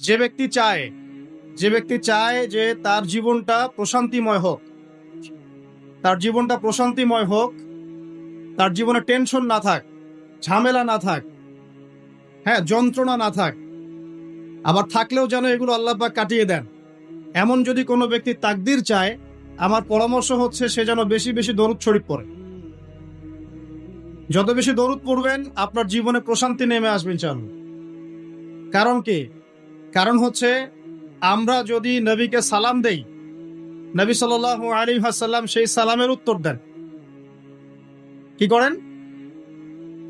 যে ব্যক্তি চায় যে ব্যক্তি চায় যে তার জীবনটা প্রশান্তিময় হোক, তার জীবনটা প্রশান্তিময় হোক, তার জীবনে টেনশন না থাক, ঝামেলা না থাক, হ্যাঁ, যন্ত্রণা না থাক, আবার থাকলেও যেন এগুলো আল্লাহ পাক কাটিয়ে দেন, এমন যদি কোনো ব্যক্তি তাকদির চায়, আমার পরামর্শ হচ্ছে সে যেন বেশি বেশি দরুদ শরীফ পড়ে। যত বেশি দরুদ পড়বেন আপনার জীবনে প্রশান্তি নেমে আসবে ইনশাআল্লাহ। কারণ কি? কারণ হচ্ছে আমরা যদি নবীকে সালাম দেই, নবী সাল্লাল্লাহু আলাইহি ওয়াসাল্লাম সেই সালামের উত্তর দেন। কি করেন?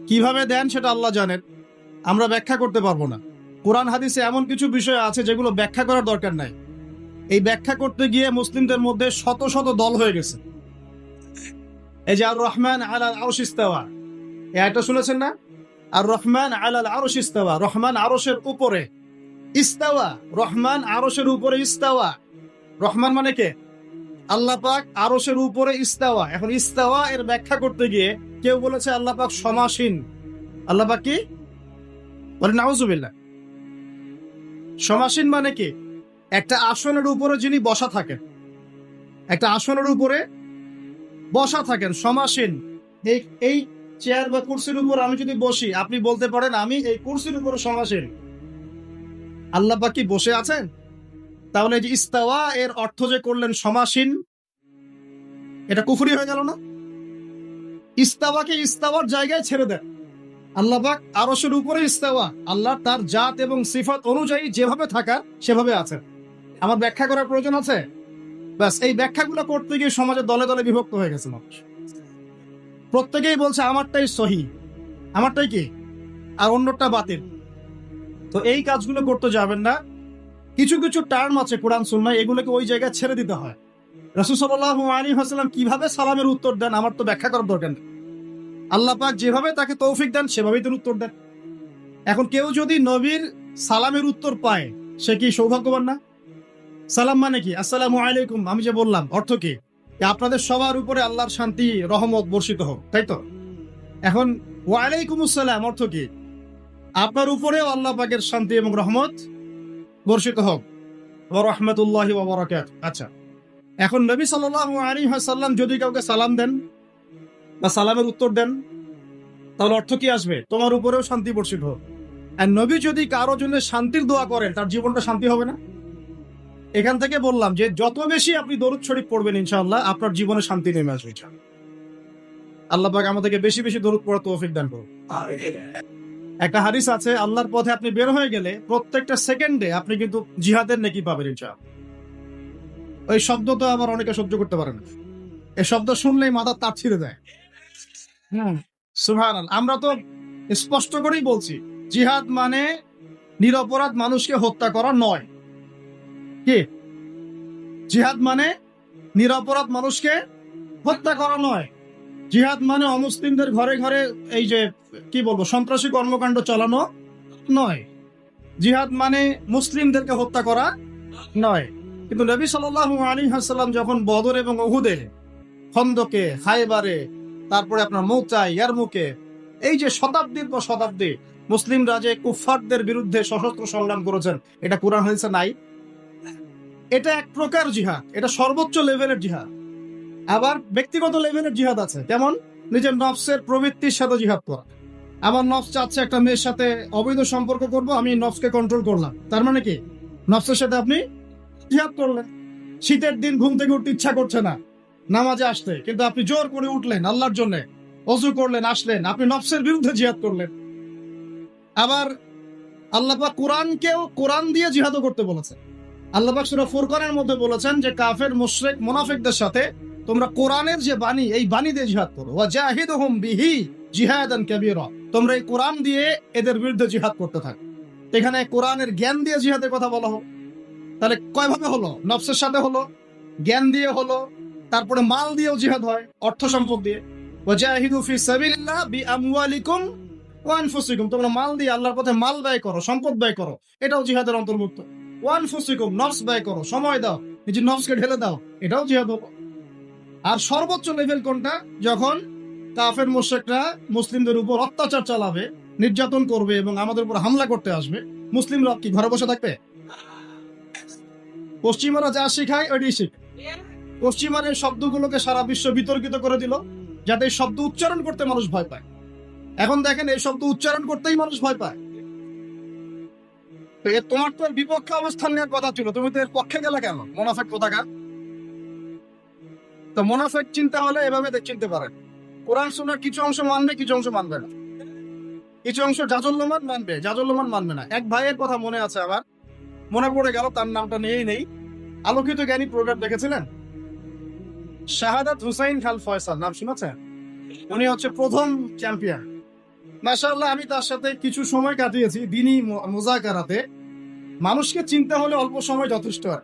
কিভাবে দেন সেটা আল্লাহ জানেন, আমরা ব্যাখ্যা করতে পারবো না। কোরআন হাদিসে এমন কিছু বিষয় আছে যেগুলো ব্যাখ্যা করার দরকার নাই। এই ব্যাখ্যা করতে গিয়ে মুসলিমদের মধ্যে শত শত দল হয়ে গেছে। এই যে আর রহমান আলাল আরশ ইস্তাওয়া, এই আয়াতটা শুনেছেন না? আর রহমান আলাল আরশ ইস্তাওয়া, রহমান আরশের উপরে ইস্তাওয়া, রহমান আরশের উপরে ইস্তাওয়া। রহমান মানে কে? আল্লাহ পাক আরশের উপরে ইস্তাওয়া। এখন ইস্তাওয়া এর ব্যাখ্যা করতে গিয়ে কেউ বলেছে আল্লাহ পাক সমাসীন। আল্লাহ পাক কি বলে? নাউজুবিল্লাহ। সমাসীন মানে কি? একটা আসনের উপরে যিনি বসা থাকেন, একটা আসনের উপরে বসা থাকেন, সমাসীন। এই চেয়ার বা কুরসির উপর আমি যদি বসি, আপনি বলতে পারেন আমি এই কুরসির উপরে সমাসীন। আল্লাহ পাক কি বসে আছেন? তাহলে যে ইস্তাওয়া এর অর্থ যে করলেন সমাসীন, এটা কুফরি হয়ে গেল না? ইস্তাওয়াকে ইস্তাওয়ার জায়গায় ছেড়ে দেন। আল্লাহ পাক আরশের উপরে ইস্তাওয়া, আল্লাহ তার জাত এবং সিফাত অনুযায়ী যেভাবে থাকার সেভাবে আছেন। আমার ব্যাখ্যা করার প্রয়োজন আছে? ব্যাস, এই ব্যাখ্যাগুলো করতে গিয়ে সমাজে দলে দলে বিভক্ত হয়ে গেছে মানুষ। প্রত্যেকেই বলছে আমারটাই সহি, আমারটাই কি, আর অন্যটা বাতিল। তো এই কাজগুলো করতে যাবেন না। কিছু কিছু টার্ম আছে কোরআন সুন্নাহ, এগুলোকে ওই জায়গায় ছেড়ে দিতে হয়। রাসূল সাল্লাল্লাহু আলাইহি ওয়াসাল্লাম কিভাবে সালামের উত্তর দেন আমার তো ব্যাখ্যা করার দরকার নেই। আল্লাহ পাক যেভাবে তাকে তৌফিক দেন সেভাবেই তার উত্তর দেন। এখন কেউ যদি নবীর সালামের উত্তর পায়, সে কি সৌভাগ্যবান না? সালাম মানে কি? আসসালামু আলাইকুম, আমি যে বললাম অর্থ কি? আপনাদের সবার উপরে আল্লাহর শান্তি রহমত বর্ষিত হোক, তাই তো? এখন ওয়ালাইকুম আসসালাম অর্থ কি? আপনার উপরেও আল্লাহ পাকের শান্তি এবং রহমত বর্ষিত হোক। ওয়া রাহমাতুল্লাহি ওয়া বারাকাতুহু। আচ্ছা, এখন নবী সাল্লাল্লাহু আলাইহি ওয়াসাল্লাম যদি কাউকে সালাম দেন বা সালামের উত্তর দেন, তাহলে অর্থ কি আসবে? তোমার উপরেও শান্তি বর্ষিত হোক। আর নবী যদি কারো জন্য শান্তির দোয়া করেন, তার জীবনটা শান্তি হবে না? এখান থেকে বললাম যে যত বেশি আপনি দরুদ শরীফ পড়বেন ইনশাআল্লাহ আপনার জীবনে শান্তি নেমে আসবে ইনশাআল্লাহ। আল্লাহ পাক আমাদেরকে বেশি বেশি দরুদ পড়ার তৌফিক দান করুন। একটা হাদিস আছে, আল্লাহর পথে আপনি বের হয়ে গেলে প্রত্যেকটা সেকেন্ডে আপনি কিন্তু জিহাদের নেকি পাবেন ইনশাআল্লাহ। ওই শব্দ তো আবার অনেকে সহ্য করতে পারে না। এই শব্দ শুনলেই মাথার তার ছিঁড়ে দেয়। সুবহানাল্লাহ। আমরা তো স্পষ্ট করেই বলছি, জিহাদ মানে নিরপরাধ মানুষকে হত্যা করা নয়। কি? জিহাদ মানে নিরপরাধ মানুষকে হত্যা করা নয়। জিহাদ মানে অমুসলিমদের ঘরে ঘরে এই যে কি বলবো সন্ত্রাসী কর্মকাণ্ড চালানো নয়। জিহাদ মানে মুসলিমদেরকে হত্যা করা নয়। কিন্তু নবী সাল্লাল্লাহু আলাইহি ওয়াসাল্লাম যখন বদর এবং উহুদে, খন্দকে, খায়বারে, তারপরে আপনার মৌতায়, ইয়ারমুকে, এই যে শতাব্দীর পর শতাব্দী মুসলিমরা যে কুফফারদের বিরুদ্ধে সশস্ত্র সংগ্রাম করেছেন, এটা কোরআন হাদিসে নাই? এটা এক প্রকার জিহাদ, এটা সর্বোচ্চ লেভেলের জিহাদ। আবার ব্যক্তিগত লেভেলের জিহাদ আছে, যেমন নিজের নফসের প্রবৃত্তির সাথে জিহাদ করা। আমার নফস চাচ্ছে একটা মেয়ের সাথে অবৈধ সম্পর্ক করব, আমি নফসকে কন্ট্রোল করলাম, তার মানে কি? নফসের সাথে আপনি জিহাদ করলেন। শীতের দিন ঘুম থেকে উঠতে ইচ্ছা করছে না নামাজে আসতে, কিন্তু আপনি জোর করে উঠলেন আল্লাহর জন্য, ওযু করলেন, আসলেন, আপনি নফসের বিরুদ্ধে জিহাদ করলেন। আবার আল্লাহ পাক কোরআনকেও কোরআন দিয়ে জিহাদও করতে বলেছেন। আল্লাহ পাক সূরা ফুরকানের মধ্যে বলেছেন যে কাফের, মুশরিক, মুনাফিকদের সাথে তোমরা কোরআনের যে বাণী, এই বাণী দিয়ে জিহাদ করো। ওয়া জাহিদুহুম বিহি জিহাদান কাবীরা, তোমরা এই কোরআন দিয়ে এদের বিরুদ্ধে জিহাদ করতে থাকো। এখানে কোরআনের জ্ঞান দিয়ে জিহাদের কথা বলা হোক, তাহলে কয়ভাবে হলো? নফসের সাথে হলো, জ্ঞান দিয়ে হলো, তারপরে মাল দিয়েও জিহাদ হয়, অর্থ সম্পদ দিয়ে। ওয়া জাহিদু ফি সাবিলিল্লাহ বিআমওয়ালিকুম ওয়া আনফুসিকুম, তোমরা মাল দিয়ে আল্লাহর পথে মাল ব্যয় করো, সম্পদ ব্যয় করো, এটাও জিহাদের অন্তর্ভুক্ত। ওয়া আনফুসিকুম, নফস ব্যয় করো, সময় দাও, নিজের নফসকে ঢেলে দাও, এটাও জিহাদ হলো। আর সর্বোচ্চ লেভেল কোনটা? যখন কাফের মুশরিকরা মুসলিমদের উপর অত্যাচার চালাবে, নির্যাতন করবে এবং আমাদের উপর হামলা করতে আসবে, মুসলিমরা কি ঘরে বসে থাকবে? পশ্চিমারা যা শেখায় ওইটাই শেখে। পশ্চিমার এই শব্দগুলোকে সারা বিশ্ব বিতর্কিত করে দিল, যাতে এই শব্দ উচ্চারণ করতে মানুষ ভয় পায়। এখন দেখেন এই শব্দ উচ্চারণ করতেই মানুষ ভয় পায়। তো তোমার তো বিপক্ষে অবস্থান নেওয়ার কথা ছিল, তুমি তো এর পক্ষে গেলে কেন? মোনাফেক কোথাকার। তো মোনাফেক চিন্তা হলে এভাবে চিনতে পারেন, কোরআন সুন্নাহর কিছু অংশ মানবে, কিছু অংশ মানবে না, কিছু অংশ জাজল্যমান মানবে, জাজল্যমান মানবে না। এক ভাইয়ের কথা মনে আছে আমার, মনে পড়ে গেল, তার নামটা নিয়েই নেই। আলোকিত জ্ঞানী প্রোগ্রাম দেখেছিলেন? শাহাদাত হুসাইন খান ফয়সাল নাম শুনেছেন? উনি হচ্ছে প্রথম চ্যাম্পিয়ন। মাশাআল্লাহ, আমি তার সাথে কিছু সময় কাটিয়েছি দিনী মুজাকারাতে। মানুষকে চিন্তা হলে অল্প সময় যথেষ্ট আর।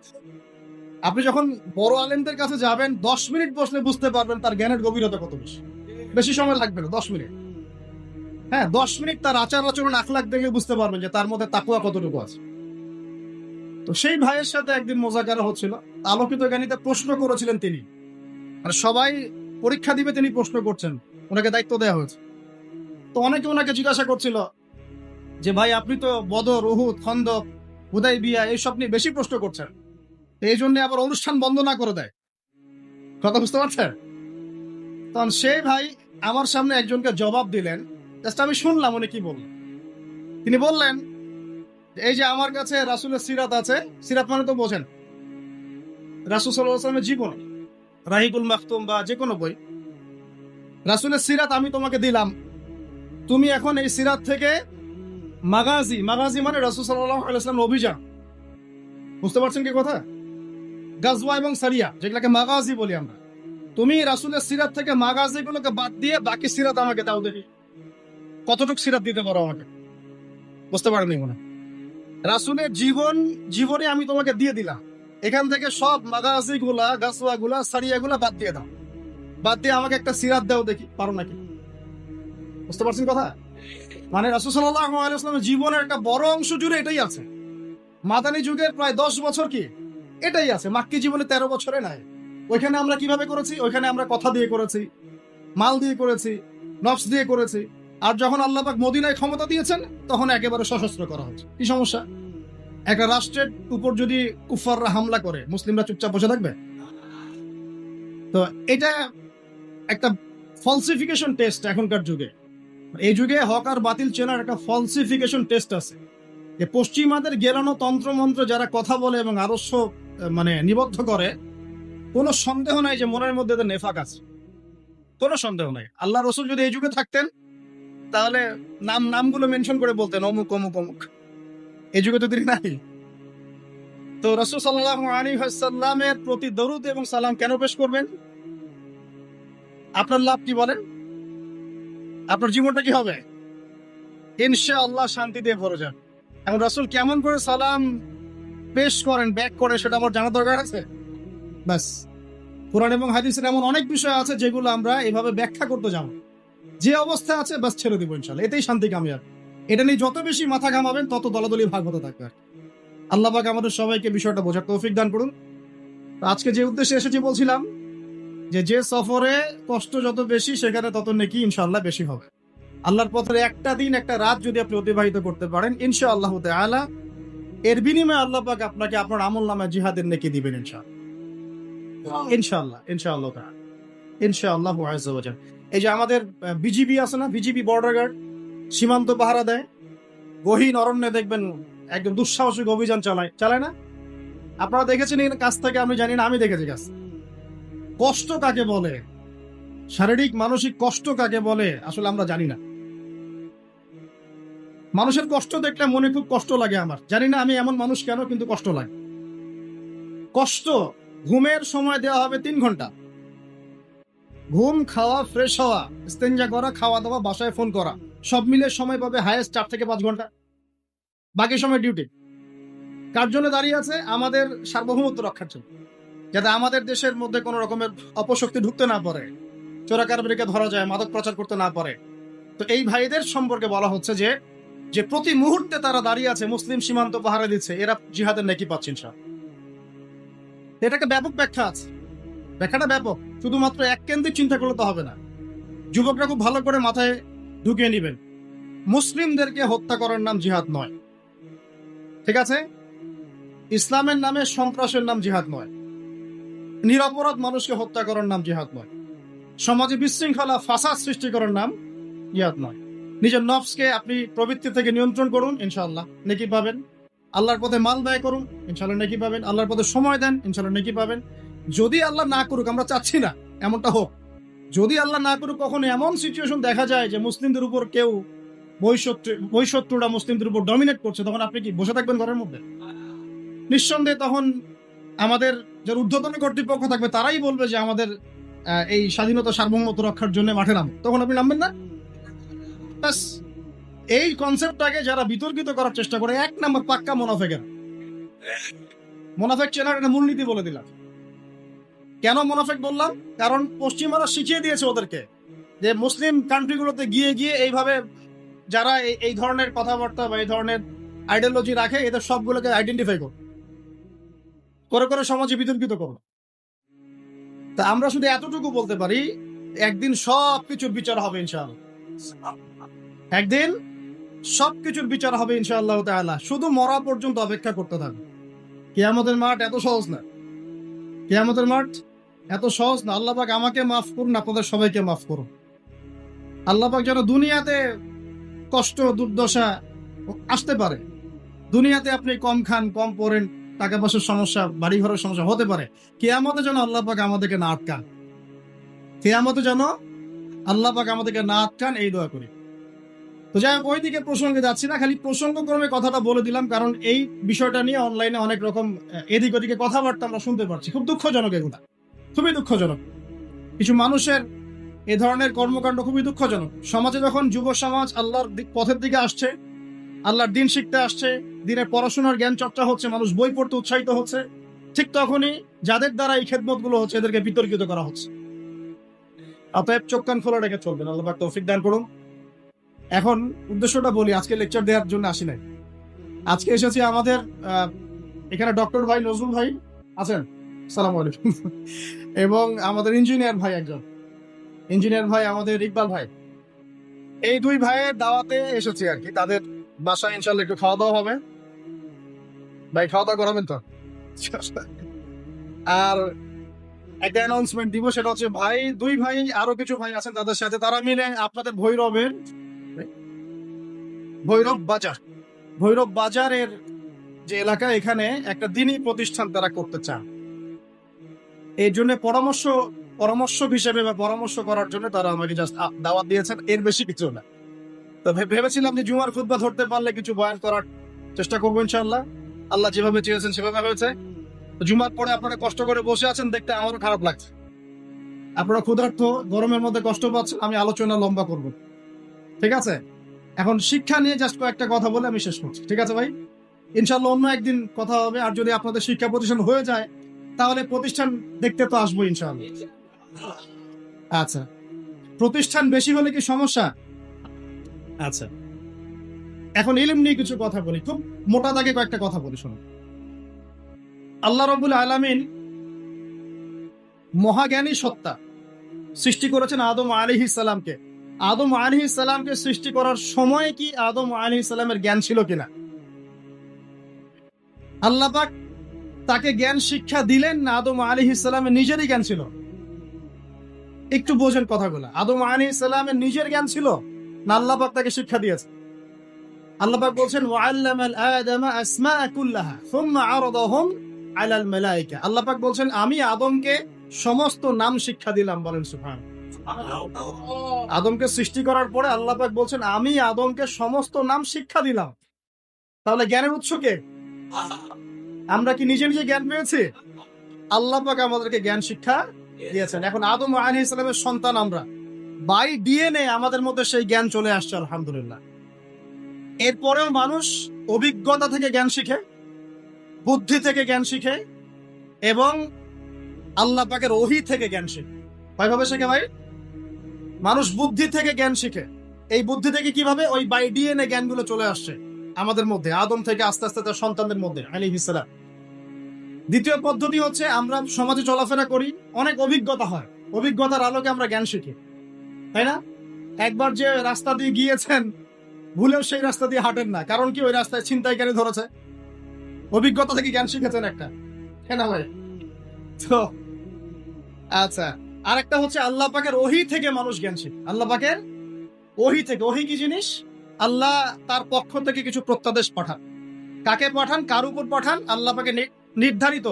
আপনি যখন বড় আলেমদের কাছে যাবেন, 10 মিনিট বসলে বুঝতে পারবেন তার জ্ঞানের গভীরতা কত বেশি। বেশি সময় লাগবে না, 10 মিনিট। হ্যাঁ, 10 মিনিট তার আচার আচরণ আখলাক দেখলে বুঝতে পারবেন যে তার মধ্যে তাকওয়া কতটুকু আছে। তো সেই ভাইয়ের সাথে একদিন মোজাকারা হচ্ছিল, আলোকিত জ্ঞানীতে প্রশ্ন করেছিলেন তিনি, মানে সবাই পরীক্ষা দিবে, তিনি প্রশ্ন করছেন, ওনাকে দায়িত্ব দেওয়া হয়েছে। তো অনেকে ওনাকে জিজ্ঞাসা করছিল যে ভাই আপনি তো বদর, উহুদ, খন্দক, হুদাইবিয়া এইসব নিয়ে বেশি প্রশ্ন করছেন, এই জন্য আবার অনুষ্ঠান বন্ধ না করে দেয়। কথা বুঝতে পারছেন? তখন সেই ভাই আমার সামনে একজনকে জবাব দিলেন, জাস্ট আমি শুনলাম উনি কি বললেন। তিনি বললেন, এই যে আমার কাছে রাসূলের সিরাত আছে, সিরাত মানে তো বোঝেন, রাসূল সাল্লাল্লাহু আলাইহি ওয়াসাল্লামের জীবন, রাহিকুল মাখতুম বা যে কোনো বই, রাসূলের সিরাত আমি তোমাকে দিলাম। তুমি এখন এই সিরাত থেকে মাগাজি, মাগাজি মানে রাসূল সাল্লাল্লাহু আলাইহি ওয়াসাল্লামের অভিযান, বুঝতে পারছেন কি কথা? গাজওয়া এবং সারিয়া, যেগুলোকে মাগাজি বলি আমরা, তুমি রাসূলের সিরাত থেকে মাগাজি গুলোকে বাদ দিয়ে বাকি সিরাত আমাকে দাও দেখি, কতটুকু সিরাত দিতে পারো আমাকে। বুঝতে পারেননি মনে? রাসূলের জীবনে আমি তোমাকে দিয়ে দিলাম, এখান থেকে সব মাগাজি গুলা, গাজওয়া গুলা, সারিয়া গুলা বাদ দিয়ে দাও, বাদ দিয়ে আমাকে একটা সিরাত দাও দেখি, পারো নাকি? বুঝতে পারছেন কথা? মানে রাসূল সাল্লাল্লাহু আলাইহি ওয়াসাল্লামের জীবনের একটা বড় অংশ জুড়ে এটাই আছে। মাদানী যুগের প্রায় 10 বছর কি এটাই আছে, মাক্কি জীবনে 13 বছরে নাই। ওইখানে আমরা কিভাবে করেছি? ওইখানে আমরা কথা দিয়ে করেছি, মাল দিয়ে করেছি, নফস দিয়ে করেছি। আর যখন আল্লাহ পাক মদিনায় ক্ষমতা দিয়েছেন, তখন একেবারে সশস্ত্র করা হচ্ছে। কি সমস্যা? একটা রাষ্ট্রের উপর যদি কুফাররা হামলা করে, মুসলিমরা চুপচাপ বসে থাকবে? তো এটা একটা ফলসিফিকেশন টেস্ট এখনকার যুগে। এই যুগে হক আর বাতিল চেনার একটা ফলসিফিকেশন টেস্ট আছে, যে পশ্চিমাদের গেলানো তন্ত্রমন্ত্র যারা কথা বলে এবং আদর্শ মানে নিবদ্ধ করে, কোনো সন্দেহ নাই যে মনের মধ্যে এদের নেফাক আছে, কোনো সন্দেহ নাই। আল্লাহ রসুল যদি এই যুগে থাকতেন, তাহলে নামগুলো মেনশন করে বলতেন অমুক অমুক অমুক। এই যুগে তো তিনি নাই। তো রাসূল সাল্লাল্লাহু আলাইহি ওয়াসাল্লামের প্রতি দরুদ এবং সালাম কেন পেশ করবেন? আপনার লাভ কি বলেন? আপনার জীবনটা কি হবে? ইনশাআল্লাহ শান্তি দিয়ে ভরে যান। এখন রাসূল কেমন করে সালাম পেশ করেন, ব্যাক করে, সেটা আমার জানা দরকার আছে? ব্যাস, কোরআন এবং হাদিসের এমন অনেক বিষয় আছে যেগুলো আমরা এভাবে ব্যাখ্যা করতে যাব, যে অবস্থা আছে বাস ছেড়ে দিব ইনশাআল্লাহ, এটাই শান্তি কামিয়াব। এটা নিয়ে যত বেশি মাথা ঘামাবেন, তত দলাদলি ভাগ হতে থাকবে। আল্লাহ পাক আমাদের সবাইকে বিষয়টা বোঝার তৌফিক দান করুন। আজকে যে উদ্দেশ্যে এসেছি বলছিলাম, যে সফরে কষ্ট যত বেশি, সেখানে তত নেকি ইনশাআল্লাহ বেশি হবে। আল্লাহর পথে একটা দিন, একটা রাত যদি আপনি অতিবাহিত করতে পারেন, ইনশাআল্লাহ তাআলা এর বিনিময়ে আল্লাহ পাক আপনাকে আপনার আমলনামায় জিহাদের নেকি দিবেন ইনশাআল্লাহ, ইনশাআল্লাহ, ইনশাআল্লাহ তাআলা, ইনশাআল্লাহু আযজা ওয়া জাল। এই যে আমাদের বিজিবি আছে না, বিজিবি বর্ডার গার্ড, সীমান্ত পাহারা দেয়, গহীন অরণ্যে দেখবেন একদম দুঃসাহসিক অভিযান চালায় না? আপনারা দেখেছেন এই কাছ থেকে? আমি জানি না, আমি দেখেছি কাছ। কষ্ট কাকে বলে, শারীরিক মানসিক কষ্ট কাকে বলে, আসলে আমরা জানি না। মানুষের কষ্ট দেখলে মনে খুব কষ্ট লাগে আমার, জানি না আমি এমন মানুষ কেন, কিন্তু কষ্ট লাগে। কষ্ট, ঘুমের সময় দেওয়া হবে 3 ঘন্টা, ঘুম, খাওয়া, ফ্রেশ হওয়া, ইস্তেঞ্জা করা, খাওয়া দাওয়া, বাসায় ফোন করা, সব মিলে সময় পাবে হাইয়েস্ট 4 থেকে 5 ঘন্টা। বাকি সময় ডিউটি। কার জন্য দাঁড়িয়ে আছে? আমাদের সার্বভৌমত্ব রক্ষার জন্য, যাতে আমাদের দেশের মধ্যে কোনো রকমের অপশক্তি ঢুকতে না পারে, চোরাকারবারিকে ধরা যায়, মাদক প্রচার করতে না পারে। তো এই ভাইদের সম্পর্কে বলা হচ্ছে যে প্রতি মুহূর্তে তারা দাঁড়িয়ে আছে, মুসলিম সীমান্ত পাহারা দিচ্ছে, এরা জিহাদের নেকি পাচ্ছেন সব। এটা একটা ব্যাপক ব্যাখ্যা আছে, ব্যাখ্যাটা ব্যাপক, শুধুমাত্র এক কেন্দ্রিক চিন্তা করলে তো হবে না। যুবকরা খুব ভালো করে মাথায় ঢুকিয়ে নেবেন, মুসলিমদেরকে হত্যা করার নাম জিহাদ নয়, ঠিক আছে? ইসলামের নামে সন্ত্রাসের নাম জিহাদ নয়, নিরপরাধ মানুষকে হত্যা করার নাম জিহাদ নয়, সমাজে বিশৃঙ্খলা ফাসাদ সৃষ্টি করার নাম জিহাদ নয়। নিজের নফসকে আপনি প্রবৃত্তি থেকে নিয়ন্ত্রণ করুন, ইনশাআল্লাহ নেকি পাবেন। আল্লাহর পথে মাল ব্যয় করুন, ইনশাআল্লাহ নেকি পাবেন। আল্লাহর পথে সময় দেন, ইনশাআল্লাহ নেকি পাবেন। যদি আল্লাহ না করুক, আমরা চাচ্ছি না এমনটা হোক, যদি আল্লাহ না করুক কখনো এমন সিচুয়েশন দেখা যায় যে মুসলিমদের উপর কেউ বৈশত্রুরা মুসলিমদের উপর ডমিনেট করছে, তখন আপনি কি বসে থাকবেন ঘরের মধ্যে? নিঃসন্দেহে তখন আমাদের যারা ঊর্ধ্বতন কর্তৃপক্ষ থাকবে তারাই বলবে যে আমাদের এই স্বাধীনতা সার্বভৌমত্ব রক্ষার জন্য মাঠে নাম, তখন আপনি নামবেন না? ব্যাস, এই কনসেপ্টটাকে যারা বিতর্কিত করার চেষ্টা করে, এক নম্বর পাক্কা মোনাফেকের। মোনাফেক চেনার একটা মূলনীতি বলে দিলাম। কেন মোনাফেক বললাম? কারণ পশ্চিমারা শিখিয়ে দিয়েছে ওদেরকে যে মুসলিম কান্ট্রিগুলোতে গিয়ে গিয়ে এইভাবে যারা এই ধরনের কথাবার্তা বা এই ধরনের আইডিওলজি রাখে, এদের সবগুলোকে আইডেন্টিফাই করে করে সমাজে বিতর্কিত করো। তা আমরা শুধু এতটুকু বলতে পারি, একদিন সবকিছুর বিচার হবে ইনশাআল্লাহ। একদিন সবকিছুর বিচার হবে ইনশাআল্লাহ তাআলা। শুধু মরা পর্যন্ত অপেক্ষা করতে থাকবে। কিয়ামতের মাঠ এত সহজ না, কিয়ামতের মাঠ এত সহজ না। আল্লাহ পাক আমাকে মাফ করুন, আপনাদের সবাইকে মাফ করুন। আল্লাহ পাক যেন দুনিয়াতে কষ্ট দুর্দশা আসতে পারে, দুনিয়াতে আপনি কম খান কম পড়েন, টাকা পয়সার সমস্যা বাড়ি ঘরের সমস্যা হতে পারে, কিয়ামতে যেন আল্লাহ পাক আমাদেরকে না আটকান, কিয়ামতে যেন আল্লাহ পাক আমাদেরকে না আটকান, এই দোয়া করি। তো যাই হোক, ওইদিকে প্রসঙ্গে যাচ্ছি না, খালি প্রসঙ্গক্রমে কথাটা বলে দিলাম, কারণ এই বিষয়টা নিয়ে অনলাইনে অনেক রকম এদিক ওদিকে কথাবার্তা আমরা শুনতে পাচ্ছি। খুব দুঃখজনক, এগুলা খুবই দুঃখজনক। কিছু মানুষের এ ধরনের কর্মকাণ্ড খুবই দুঃখজনক। সমাজে যখন যুব সমাজ আল্লাহর পথের দিকে আসছে, আল্লাহর দিন শিখতে আসছে, দিনের পড়াশোনার জ্ঞান চর্চা হচ্ছে, মানুষ বই পড়তে উৎসাহিত হচ্ছে, ঠিক তখনই যাদের দ্বারা এই খেদমত গুলো হচ্ছে এদেরকে বিতর্কিত করা হচ্ছে। অতএব চোখ কান খোলা রেখে চলবেন। আল্লাহ পাক তৌফিক দান করুন। এখন উদ্দেশ্যটা বলি, আজকে লেকচার দেওয়ার জন্য আসি নাই। আজকে এসেছি আমাদের এখানে ডক্টর ভাই নজরুল ভাই আছেন, সালাম আলাইকুম, এবং আমাদের ইঞ্জিনিয়ার ভাই একজন, ইঞ্জিনিয়ার ভাই আমাদের ইকবাল ভাই। এই দুই ভাইয়ের দাওয়াতে এসেছি আর কি। তাদের বাসায় ইনশাল্লাহ একটু খাওয়া দাওয়া হবে। ভাই খাওয়া দাওয়া করাবেন তো? আর একটা অ্যানাউন্সমেন্ট দিব, সেটা হচ্ছে ভাই, দুই ভাই আরো কিছু ভাই আছেন তাদের সাথে, তারা মিলে আপনাদের ভৈরব বাজারের যে এলাকা, এখানে একটা দ্বীনি প্রতিষ্ঠান তারা করতে চান। এই জন্য পরামর্শক হিসেবে বা পরামর্শ করার জন্য তারা আমাকে জাস্ট দাওয়াত দিয়েছেন, এর বেশি কিছু না। তো ভেবেছিলাম যে জুমার খুতবা ধরতে পারলে কিছু বয়ান করার চেষ্টা করবো ইনশাআল্লাহ। আল্লাহ যেভাবে চেয়েছেন সেভাবে হয়েছে। জুমার পরে আপনারা কষ্ট করে বসে আছেন দেখতে আমারও খারাপ লাগছে। আপনারা ক্ষুধার্ত, গরমের মধ্যে কষ্ট পাচ্ছেন, আমি আলোচনা লম্বা করব, ঠিক আছে? এখন শিক্ষা নিয়ে জাস্ট কয়েকটা কথা বলে আমি শেষ করছি, ঠিক আছে ভাই? ইনশাআল্লাহ অন্য একদিন কথা হবে। আর যদি আপনাদের শিক্ষা প্রতিষ্ঠান হয়ে যায় তাহলে প্রতিষ্ঠান দেখতে তো আসবো ইনশাআল্লাহ। আচ্ছা, প্রতিষ্ঠান বেশি হলে কি সমস্যা? আচ্ছা, এখন ইলম নিয়ে কিছু কথা বলি, খুব মোটা দাগে কয়েকটা কথা বলি, শুনুন। আল্লাহ রাব্বুল আলামিন মহাজ্ঞানী সত্তা, সৃষ্টি করেছেন আদম আলাইহিস সালামকে। আদম আলাইহিস সালামকে সৃষ্টি করার সময় কি আদম আলাইহিস সালামের জ্ঞান ছিল কিনা? আল্লাহ পাক তাকে জ্ঞান শিক্ষা দিলেন না আদম আলাইহিস সালামের নিজেরই জ্ঞান ছিল? একটু বোঝেন কথাগুলো। আদম আলাইহিস সালামের নিজের জ্ঞান ছিল না আল্লাহ পাক তাকে শিক্ষা দিয়েছে? আল্লাহ পাক বলছেন ওয়াআল্লামাল আদামা আসমাআ কুল্লাহা সুম্মা আরাদাহুম আলাল মালায়েকা। আল্লাহ পাক বলছেন আমি আদমকে সমস্ত নাম শিক্ষা দিলাম। বলেন সুবহানাল্লাহ। আদমকে সৃষ্টি করার পরে আল্লাহ পাক বলছেন আমি আদমকে সমস্ত নাম শিক্ষা দিলাম। তাহলে জ্ঞানের উৎস কে? আমরা কি নিজে নিজে জ্ঞান পেয়েছি? আল্লাহ পাক আমাদেরকে জ্ঞান শিক্ষা দিয়েছেন। এখন আদম আলাইহিস সালামের সন্তান আমরা, বাই ডিএনএ আমাদের মধ্যে সেই জ্ঞান চলে আসছে, আলহামদুলিল্লাহ। এরপরেও মানুষ অভিজ্ঞতা থেকে জ্ঞান শিখে, বুদ্ধি থেকে জ্ঞান শিখে, এবং আল্লাহ পাকের ওহী থেকে জ্ঞান শিখে। কয়ভাবে শেখে ভাই? মানুষ বুদ্ধি থেকে জ্ঞান শিখে। এই বুদ্ধি থেকে কিভাবে? ওই বাই ডিএনএ জ্ঞানগুলো চলে আসছে আমাদের মধ্যে, আদম থেকে আস্তে আস্তে তার সন্তানদের মধ্যে আলাইহিস সালাম। দ্বিতীয় পদ্ধতি হচ্ছে আমরা সমাজে চলাফেরা করি, অনেক অভিজ্ঞতা হয়, অভিজ্ঞতার আলোকে আমরা জ্ঞান শিখি, তাই না? একবার যে রাস্তা দিয়ে গিয়েছেন, ভুলেও সেই রাস্তা দিয়ে হাঁটেন না, কারণ কি? ওই রাস্তায় ছিনতাইকারী ধরেছে, অভিজ্ঞতা থেকে জ্ঞান শিখেছেন একটা, হ্যাঁ না ভাই? তো আচ্ছা, আরেকটা হচ্ছে আল্লাহ পাকের ওহী থেকে মানুষ জ্ঞান শিখে। আল্লাহ পাকের ওহী থেকে। ওহী কি জিনিস? আল্লাহ তার পক্ষ থেকে কিছু প্রত্যাদেশ পাঠান। কাকে পাঠান? কার উপর পাঠান? আল্লাহ পাকে নির্ধারিত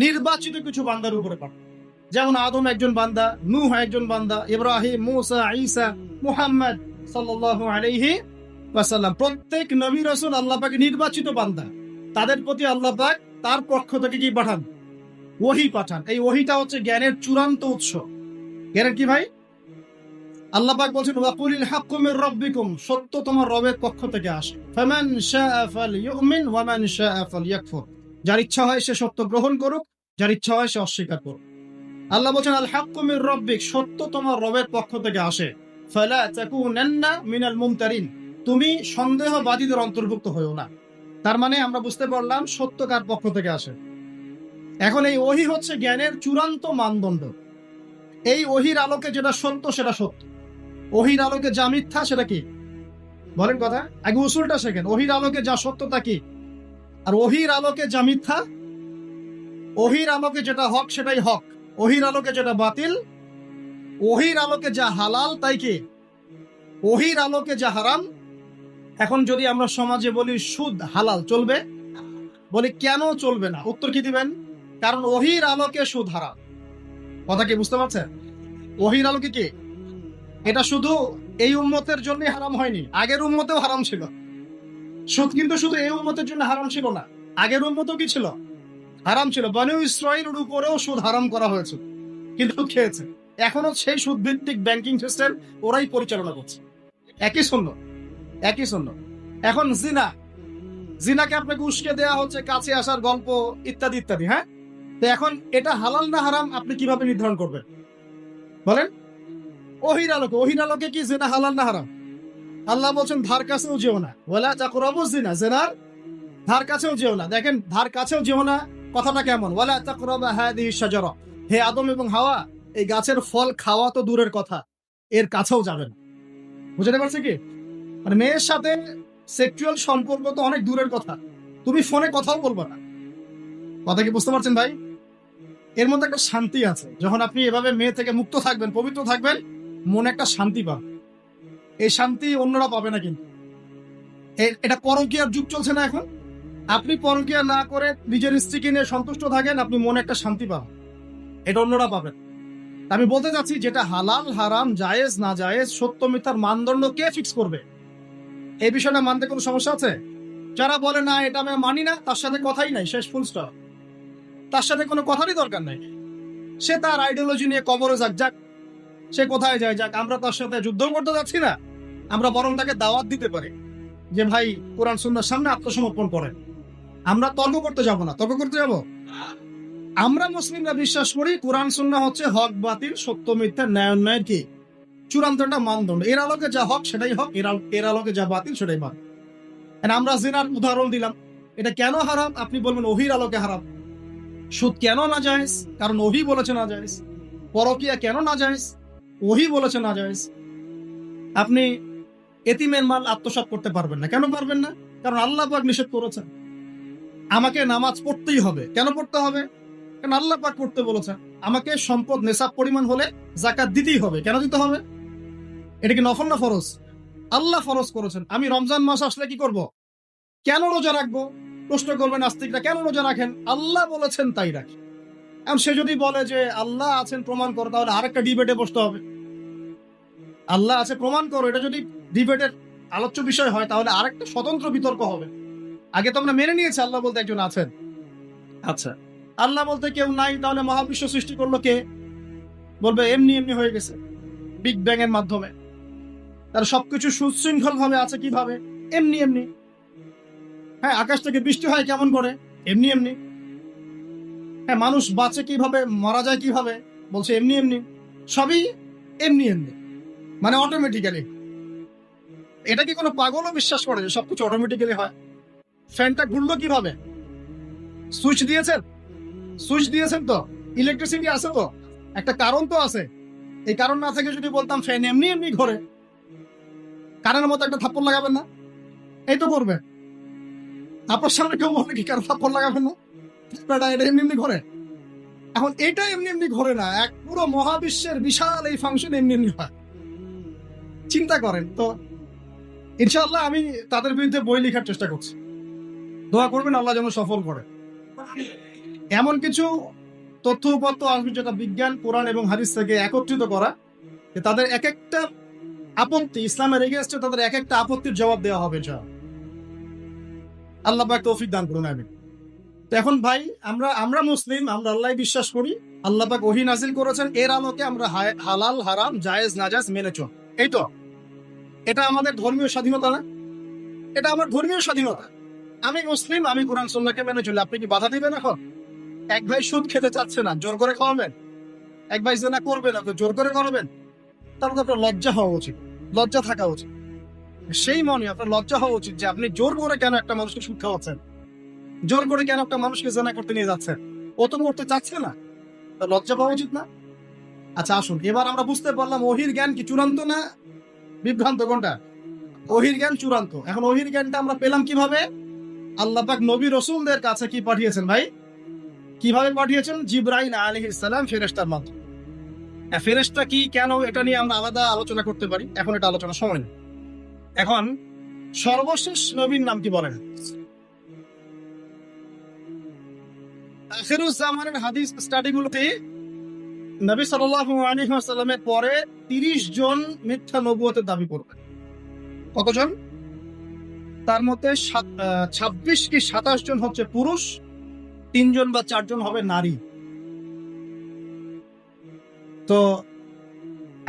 নির্বাচিত কিছু বান্দার উপরে পাঠান। যেমন আদম একজন বান্দা, নূহ একজন বান্দা, ইব্রাহিম, মূসা, ঈসা, মুহাম্মদ সাল্লাল্লাহু আলাইহি ওয়াসাল্লাম, প্রত্যেক নবী রাসূল আল্লাহ পাকে নির্বাচিত বান্দা। তাদের প্রতি আল্লাহ পাক তার পক্ষ থেকে কি পাঠান? ওহী পাঠান। এই ওহীটা হচ্ছে জ্ঞানের চূড়ান্ত উৎস। জ্ঞানের কি ভাই? আল্লাহ পাক বলছেন ওয়াকুলিল হাক্কু মির রাব্বিকুম, সত্য তোমার রবের পক্ষ থেকে আসে। ফামান শাআ ফালইউমিন ওয়া মান শাআ ফালইয়াকফুর, যার ইচ্ছা হয় সে সত্য গ্রহণ করুক, যার ইচ্ছা হয় সে অস্বীকার করুক। আল্লাহ বলছেন আল হাক্কু মির রাব্বিক, সত্য তোমার রবের পক্ষ থেকে আসে। ফালা তাকুনান্না মিনাল মুমতারিন, তুমি সন্দেহবাদীদের অন্তর্ভুক্ত হইও না। তার মানে আমরা বুঝতে পারলাম সত্য কার পক্ষ থেকে আসে। এখন এই ওহী হচ্ছে জ্ঞানের চূড়ান্ত মানদণ্ড। এই ওহীর আলোকে যেটা সত্য সেটা সত্য, ওহীর আলোকে যা মিথ্যা সেটা কি? বলেন কথা, আগে উসুলটা শেখেন। ওহীর আলোকে যা সত্য তা কি, আর ওহীর আলোকে যা মিথ্যা, ওহীর আলোকে যেটা হক সেটাই হক, ওহীর আলোকে যেটা বাতিল, ওহীর আলোকে যা হালাল তাই কি, ওহীর আলোকে যা হারাম। এখন যদি আমরা সমাজে বলি সুদ হালাল, চলবে? বলি কেন চলবে না? উত্তর কি দিবেন? কারণ ওহীর আলোকে সুদ হারাম। কথা কি বুঝতে পারছেন? ওহীর আলোকে কি, এটা শুধু এই উম্মতের জন্য হারাম হয়নি, আগের উম্মতেও হারাম ছিল। সুদ কিন্তু শুধু এই উম্মতের জন্য হারাম ছিল না, আগের উম্মতেও কি ছিল? হারাম ছিল। বনু ইসরাঈলের উপরেও সুদ হারাম করা হয়েছে, কিন্তু খেয়েছে। এখনো সেই সুদ ভিত্তিক ব্যাংকিং সিস্টেম ওরাই পরিচালনা করছে। একই শূন্য, একই শূন্য। এখন জিনা, জিনাকে আপনাকে উস্কে দেওয়া হচ্ছে, কাছে আসার গল্প ইত্যাদি ইত্যাদি। হ্যাঁ, তো এখন এটা হালাল না হারাম আপনি কিভাবে নির্ধারণ করবেন বলেন? ওহীর আলোকে। ওহীর আলোকে কি জিনা হালাল না হারাম? আল্লাহ বলছেন ধার কাছেও যেও না, ওয়ালা তাকরাবু জিনা, জিনার ধার কাছেও যেও না। দেখেন ধার কাছেও যেও না কথাটা কেমন? ওয়ালা তাকরাবা হাদিহি শাজারা, হে আদম এবং হাওয়া, এই গাছের ফল খাওয়া তো দূরের কথা, এর কাছেও যাবেন। বুঝতে পারছি কি? মানে মেয়ের সাথে সেক্সুয়াল সম্পর্ক তো অনেক দূরের কথা, তুমি ফোনে কথাও বলবে না। কথা কি বুঝতে পারছেন ভাই? এর মধ্যে একটা শান্তি আছে। যখন আপনি এভাবে মেয়ে থেকে মুক্ত থাকবেন, পবিত্র থাকবেন, মনে একটা শান্তি পাবে। এই শান্তি অন্যরা পাবে না। কিন্তু এটা পরকীয়ার যুগ চলছে না এখন? আপনি পরকীয়া না করে নিজের স্ত্রীকে নিয়ে সন্তুষ্ট থাকেন, আপনি মনে একটা শান্তি পাবেন, এটা অন্যরা পাবেন। আমি বলতে চাচ্ছি যেটা হালাল হারাম, জায়েজ না জায়েজ, সত্য মিথ্যার মানদণ্ড কে ফিক্স করবে? এই বিষয়টা মানতে কোনো সমস্যা আছে? যারা বলে না এটা আমি মানি না, তার সাথে কথাই নাই, শেষ, ফুল স্টপ। তার সাথে কোনো কথারই দরকার নাই। সে তার আইডিওলজি নিয়ে কবরে যাক, যাক, সে কোথায় যায় যাক। আমরা তার সাথে যুদ্ধ করতে যাচ্ছি না, আমরা বরং তাকে দাওয়াত দিতে পারি যে ভাই কোরআন সুন্নাহর সামনে আত্মসমর্পণ করেন। আমরা তর্ক করতে যাব না। তর্ক করতে যাব? আমরা মুসলিমরা বিশ্বাস করি কোরআন সুন্নাহ হচ্ছে হক বাতিল, সত্য মিথ্যা, ন্যায় অন্যায়ের কি চূড়ান্ত একটা মানদণ্ড। এর আলোকে যা হক সেটাই হক, এর আলোকে যা বাতিল সেটাই বাতিল। আমরা জিনার উদাহরণ দিলাম, এটা কেন হারাম? আপনি বলবেন ওহীর আলোকে হারাম। সুদ কেন না জায়েজ? কারণ ওহী বলেছে না জায়েজ। পরকীয়া কেন না জায়েজ? ওহী বলেছে না জায়েজ। আপনি এতিমের মাল আত্মসাৎ করতে পারবেন না। কেন পারবেন না? কারণ আল্লাহ পাক নিষেধ করেছেন। আমাকে নামাজ পড়তেই হবে। কেন পড়তে হবে? কারণ আল্লাহ পাক পড়তে বলেছেন। আমাকে সম্পদ নেশাব পরিমাণ হলে যাকাত দিতেই হবে। কেন দিতে হবে? এটা কি নফল না ফরজ? আল্লাহ ফরজ করেছেন। আমি রমজান মাস আসলে কি করব? কেন রোজা রাখবো? প্রশ্ন করবেন নাস্তিকরা, কেন রোজা রাখেন? আল্লাহ বলেছেন তাই রাখি। এখন সে যদি বলে যে আল্লাহ আছেন প্রমাণ করো, তাহলে আরেকটা ডিবেটে বসতে হবে। আল্লাহ আছে প্রমাণ করো, এটা যদি ডিবেটের আলোচ্য বিষয় হয়, তাহলে আরেকটা স্বতন্ত্র বিতর্ক হবে। আগে তো আমরা মেনে নিয়েছি আল্লাহ বলতে একজন আছেন। আচ্ছা, আল্লাহ বলতে কেউ নাই, তাহলে মহাবিশ্ব সৃষ্টি করলো কে? বলবে এমনি এমনি হয়ে গেছে, বিগ ব্যাং এর মাধ্যমে। তার সবকিছু সুশৃঙ্খল ভাবে আছে কিভাবে? এমনি এমনি। হ্যাঁ, আকাশ থেকে বৃষ্টি হয় কেমন করে? এমনি এমনি। হ্যাঁ, মানুষ বাঁচে কিভাবে, মারা যায় কিভাবে? বলছে এমনি এমনি। সবই এমনি এমনি, মানে অটোমেটিক্যালি। এটা কি কোনো পাগলও বিশ্বাস করে যে সবকিছু অটোমেটিক্যালি হয়? ফ্যানটা ঘুরলো কিভাবে? সুইচ দিয়েছেন? সুইচ দিয়েছেন তো, ইলেকট্রিসিটি আছে তো, একটা কারণ তো আছে। এই কারণ না থেকে যদি বলতাম ফ্যান এমনি এমনি ঘোরে, কারেন্টের মতো একটা থাপ্পড় লাগাবেন না? এই তো করবে। আপনার সামনে কেউ বলে কি কেন থাপ্পড় লাগাবেন না, এটা এমনি এমনি ঘরে। এখন এটা এমনি এমনি ঘরে না, এক পুরো মহাবিশ্বের বিশাল এই ফাংশন এমনি এমনি হয়। চিন্তা করেন তো। ইনশাআল্লাহ আমি তাদের বিরুদ্ধে বই লেখার চেষ্টা করছি, দোয়া করবেন আল্লাহ যেন সফল করে। এমন কিছু তথ্য উপাত্ত আসবে যেটা বিজ্ঞান, কোরআন এবং হাদিস থেকে একত্রিত করা, যে তাদের এক একটা আপত্তি ইসলামের এগেইনস্টে, তাদের এক একটা আপত্তির জবাব দেওয়া হবে ইনশাআল্লাহ। আল্লাহ পাক তৌফিক দান করুন, আমিন। তো এখন ভাই আমরা মুসলিম, আমরা আল্লাহ বিশ্বাস করি, আল্লাহ পাক ওহী নাজিল করেছেন, এর আলোকে আমরা হালাল হারাম জায়েজ নাজায়েজ মেনে চল। এই তো, এটা আমাদের ধর্মীয় স্বাধীনতা না? এটা আমার ধর্মীয় স্বাধীনতা। আমি মুসলিম, আমি কোরআন সুন্নাহকে মেনে চলি। আপনি কি বাধা দিবেন? এখন এক ভাই সুদ খেতে চাচ্ছে না, জোর করে খাওয়াবেন? এক ভাই জিনা করবেন, আপনি জোর করে করবেন? তার মধ্যে আপনার লজ্জা হওয়া উচিত, লজ্জা থাকা উচিত। সেই মনে আপনার লজ্জা হওয়া উচিত যে আপনি জোর করে কেন একটা মানুষকে সুদ খাওয়াচ্ছেন, জোর করে কেন একটা মানুষকে জিনা করতে নিয়ে যাচ্ছেন। ও তো করতে চাচ্ছে না, তার লজ্জা পাওয়া উচিত না? আচ্ছা আসুন, এবার আমরা বুঝতে পারলাম ওহীর জ্ঞান কি চূড়ান্ত না বিভ্রান্ত? কোনটা? ওহীর জ্ঞান চূড়ান্ত। এখন ওহীর জ্ঞানটা আমরা পেলাম কিভাবে? আল্লাহ পাক নবী রাসূলদের কাছে কি পাঠিয়েছেন ভাই? কিভাবে পাঠিয়েছেন? জিবরাইল আলাইহিস সালাম ফেরেশতার মাধ্যমে। ফেরেশতা কি, কেন, এটা নিয়ে আমরা আলাদা আলোচনা করতে পারি, এখন এটা আলোচনার সময় নেই। এখন সর্বশেষ নবীর নাম কি বলেন? আখিরুজ জামানের হাদিস স্টাডিগুলোতে নবী সাল্লাল্লাহু আলাইহি ওয়াসাল্লামের পরে 30 জন মিথ্যা নবুয়তের দাবি করবে। কতজন? তার মধ্যে 26 কি 27 জন হচ্ছে পুরুষ, 3 জন বা 4 জন হবে নারী। তো